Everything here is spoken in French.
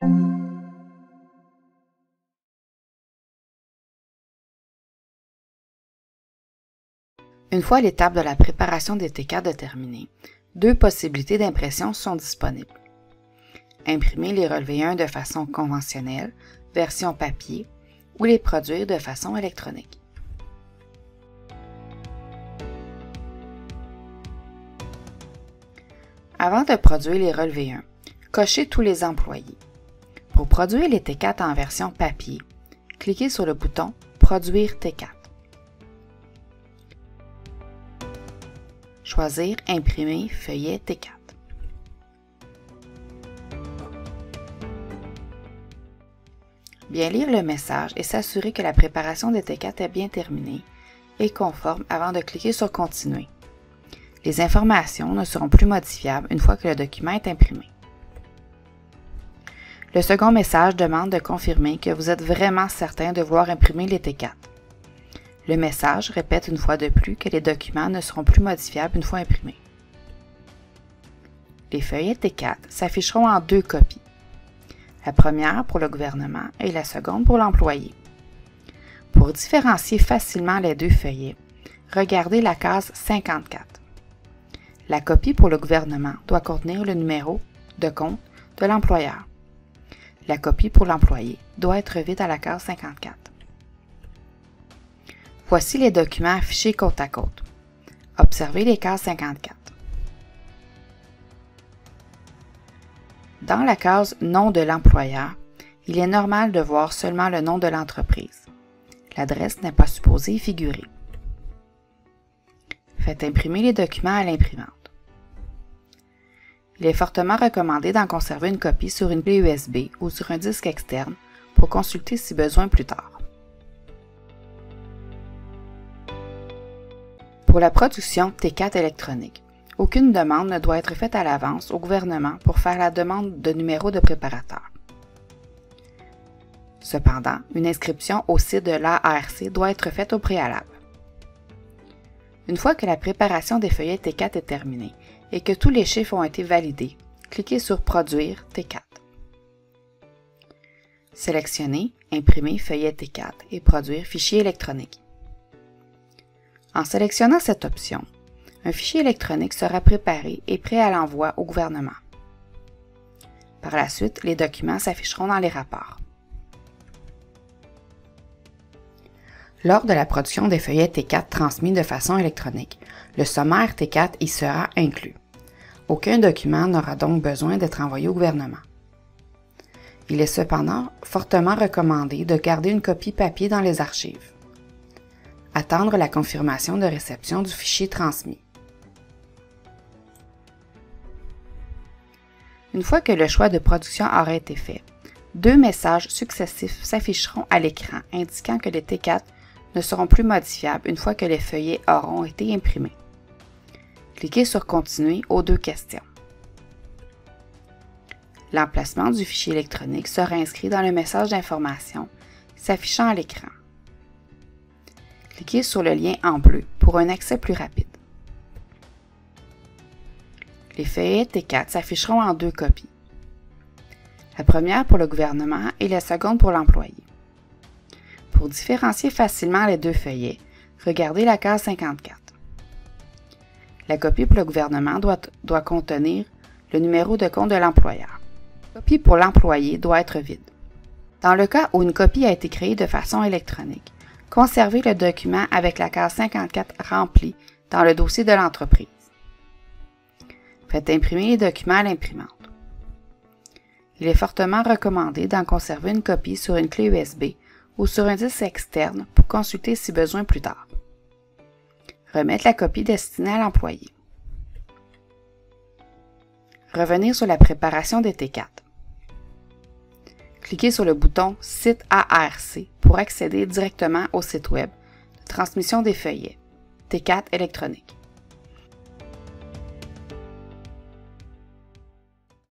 Une fois l'étape de la préparation des T4 terminée, deux possibilités d'impression sont disponibles. Imprimer les relevés 1 de façon conventionnelle, version papier, ou les produire de façon électronique. Avant de produire les relevés 1, cochez tous les employés. Pour produire les T4 en version papier, cliquez sur le bouton « Produire T4 ». Choisir « Imprimer feuillet T4 ». Bien lire le message et s'assurer que la préparation des T4 est bien terminée et conforme avant de cliquer sur « Continuer ». Les informations ne seront plus modifiables une fois que le document est imprimé. Le second message demande de confirmer que vous êtes vraiment certain de vouloir imprimer les T4. Le message répète une fois de plus que les documents ne seront plus modifiables une fois imprimés. Les feuillets T4 s'afficheront en deux copies. La première pour le gouvernement et la seconde pour l'employé. Pour différencier facilement les deux feuillets, regardez la case 54. La copie pour le gouvernement doit contenir le numéro de compte de l'employeur. La copie pour l'employé doit être vide à la case 54. Voici les documents affichés côte à côte. Observez les cases 54. Dans la case « Nom de l'employeur », il est normal de voir seulement le nom de l'entreprise. L'adresse n'est pas supposée y figurer. Faites imprimer les documents à l'imprimante. Il est fortement recommandé d'en conserver une copie sur une clé USB ou sur un disque externe pour consulter si besoin plus tard. Pour la production T4 électronique, aucune demande ne doit être faite à l'avance au gouvernement pour faire la demande de numéro de préparateur. Cependant, une inscription au site de l'ARC doit être faite au préalable. Une fois que la préparation des feuillets T4 est terminée et que tous les chiffres ont été validés, cliquez sur « Produire T4 ». Sélectionnez « Imprimer feuillet T4 » et « Produire fichier électronique ». En sélectionnant cette option, un fichier électronique sera préparé et prêt à l'envoi au gouvernement. Par la suite, les documents s'afficheront dans les rapports. Lors de la production des feuillets T4 transmis de façon électronique, le sommaire T4 y sera inclus. Aucun document n'aura donc besoin d'être envoyé au gouvernement. Il est cependant fortement recommandé de garder une copie papier dans les archives. Attendre la confirmation de réception du fichier transmis. Une fois que le choix de production aura été fait, deux messages successifs s'afficheront à l'écran indiquant que les T4 ne seront plus modifiables une fois que les feuillets auront été imprimés. Cliquez sur « Continuer » aux deux questions. L'emplacement du fichier électronique sera inscrit dans le message d'information s'affichant à l'écran. Cliquez sur le lien en bleu pour un accès plus rapide. Les feuillets T4 s'afficheront en deux copies. La première pour le gouvernement et la seconde pour l'employé. Pour différencier facilement les deux feuillets, regardez la case 54. La copie pour le gouvernement doit contenir le numéro de compte de l'employeur. La copie pour l'employé doit être vide. Dans le cas où une copie a été créée de façon électronique, conservez le document avec la case 54 remplie dans le dossier de l'entreprise. Faites imprimer les documents à l'imprimante. Il est fortement recommandé d'en conserver une copie sur une clé USB ou sur un disque externe pour consulter si besoin plus tard. Remettre la copie destinée à l'employé. Revenir sur la préparation des T4. Cliquez sur le bouton « Site ARC » pour accéder directement au site web de transmission des feuillets T4 électroniques.